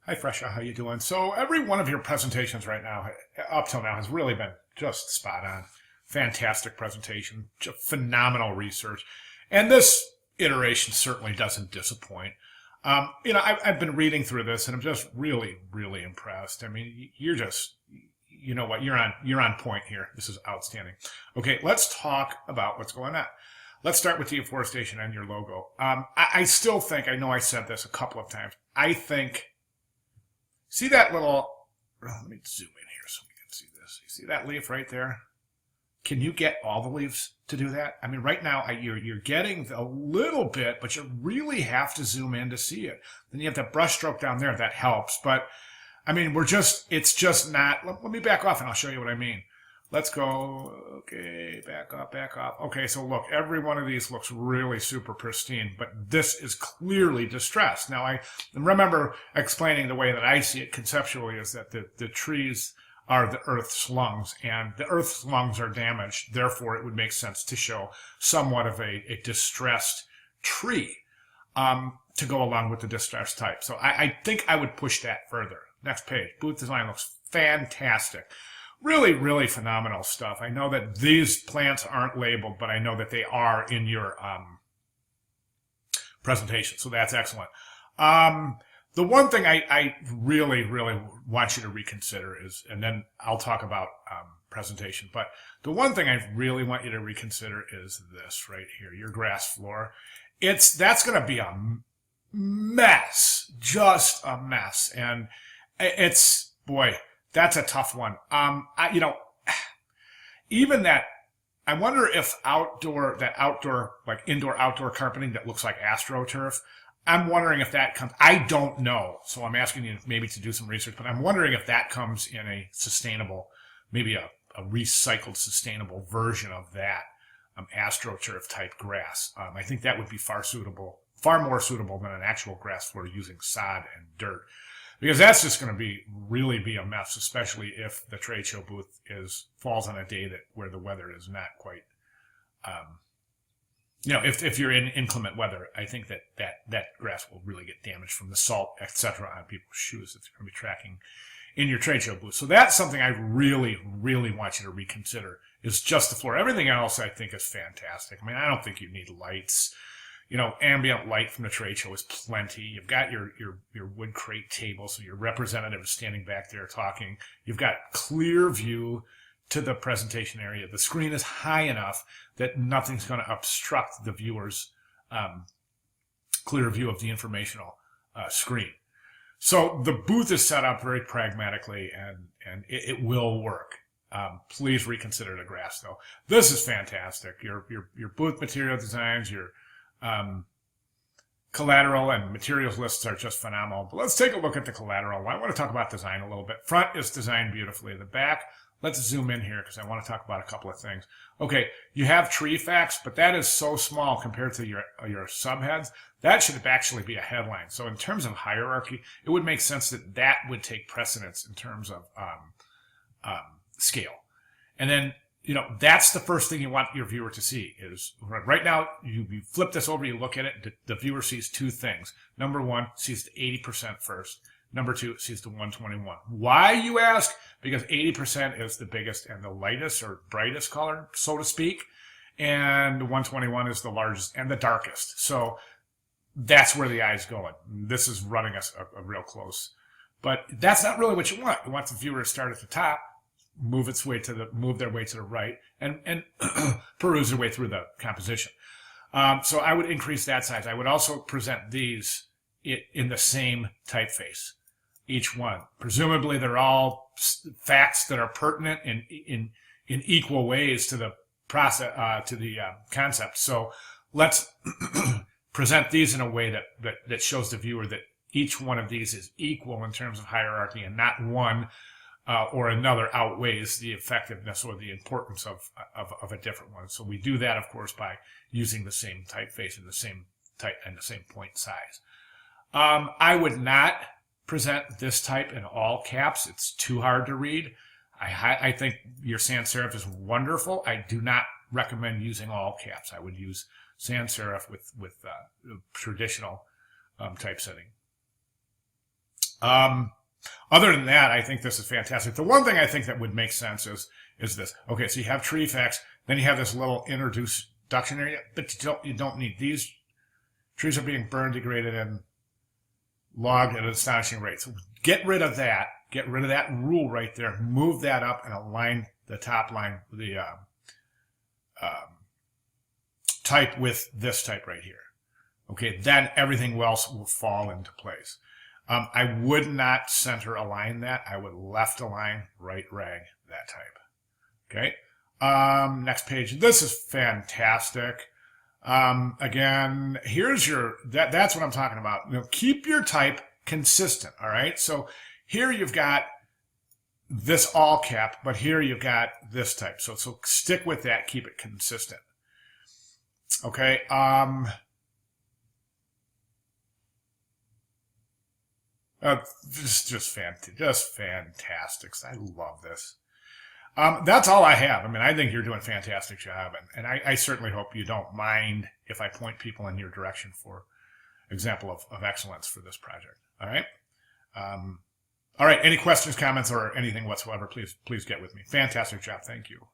Hi, Fresha. How you doing? So every one of your presentations right now, up till now, has really been just spot on. Fantastic presentation, phenomenal research, and this iteration certainly doesn't disappoint. I've been reading through this, and I'm just really, really impressed. I mean, you're just, you know what, you're on point here. This is outstanding. Okay, let's talk about what's going on. Let's start with deforestation and your logo. I still think, I know I said this a couple of times. I think. See that little, let me zoom in here so we can see this. You see that leaf right there? Can you get all the leaves to do that? I mean, right now you're getting a little bit, but you really have to zoom in to see it. Then you have that brush stroke down there, that helps. But I mean, it's just not, let me back off and I'll show you what I mean. Let's go, okay, back up, back up. Okay, so look, every one of these looks really super pristine, but this is clearly distressed. Now, I remember explaining the way that I see it conceptually is that the trees are the Earth's lungs, and the Earth's lungs are damaged. Therefore, it would make sense to show somewhat of a distressed tree to go along with the distressed type. So I think I would push that further. Next page. Booth design looks fantastic. Really, really phenomenal stuff. I know that these plants aren't labeled, but I know that they are in your presentation, so that's excellent. The one thing I really, really want you to reconsider is, and then I'll talk about presentation, but the one thing I really want you to reconsider is this right here, your grass floor. That's going to be a mess, just a mess, and it's, boy, that's a tough one. Even that, I wonder if like indoor-outdoor carpeting that looks like AstroTurf, I'm wondering if that comes, I don't know, so I'm asking you maybe to do some research, but I'm wondering if that comes in a sustainable, maybe a recycled sustainable version of that AstroTurf type grass. I think that would be far more suitable than an actual grass floor using sod and dirt. Because that's just going to really be a mess, especially if the trade show booth falls on a day where the weather is not quite, if you're in inclement weather, I think that grass will really get damaged from the salt, etc., on people's shoes that they're going to be tracking in your trade show booth. So that's something I really, really want you to reconsider, is just the floor. Everything else I think is fantastic. I mean, I don't think you need lights. Ambient light from the trade show is plenty. You've got your wood crate table, so your representative is standing back there talking. You've got clear view to the presentation area. The screen is high enough that nothing's going to obstruct the viewer's clear view of the informational screen. So the booth is set up very pragmatically, and it will work. Please reconsider the grass, though. This is fantastic. Your booth material designs, your collateral and materials lists are just phenomenal. But let's take a look at the collateral. I want to talk about design a little bit. Front is designed beautifully. The back, let's zoom in here because I want to talk about a couple of things. Okay, you have tree facts, but that is so small compared to your subheads. That should actually be a headline. So in terms of hierarchy, it would make sense that would take precedence in terms of scale. And then that's the first thing you want your viewer to see is right now, you flip this over, you look at it, the viewer sees two things. Number one, sees the 80% first. Number two, sees the 121. Why, you ask? Because 80% is the biggest and the lightest or brightest color, so to speak. And the 121 is the largest and the darkest. So that's where the eye's going. This is running us a real close. But that's not really what you want. You want the viewer to start at the top, move their way to the right, and peruse their way through the composition. So I would increase that size. I would also present these in the same typeface, each one. Presumably, they're all facts that are pertinent in equal ways to the process, to the concept. So let's present these in a way that shows the viewer that each one of these is equal in terms of hierarchy, and not one or another outweighs the effectiveness or the importance of a different one. So we do that, of course, by using the same typeface and the same type and the same point size. I would not present this type in all caps. It's too hard to read. I think your sans serif is wonderful. I do not recommend using all caps. I would use sans serif with traditional typesetting. Other than that, I think this is fantastic. The one thing I think that would make sense is this. Okay, so you have tree effects, then you have this little introduction area, but you don't need these. Trees are being burned, degraded, and logged at an astonishing rate. So get rid of that. Get rid of that rule right there. Move that up and align the top line with the type with this type right here. Okay, then everything else will fall into place. I would not center align that. I would left align, right rag that type. Okay. Next page. This is fantastic. Again, here's your, that's what I'm talking about. You know, keep your type consistent. All right. So here you've got this all cap, but here you've got this type. So stick with that. Keep it consistent. Okay. Just fantastic. I love this. That's all I have. I mean, I think you're doing a fantastic job, and I certainly hope you don't mind if I point people in your direction for example of excellence for this project. All right. All right. Any questions, comments, or anything whatsoever, please get with me. Fantastic job. Thank you.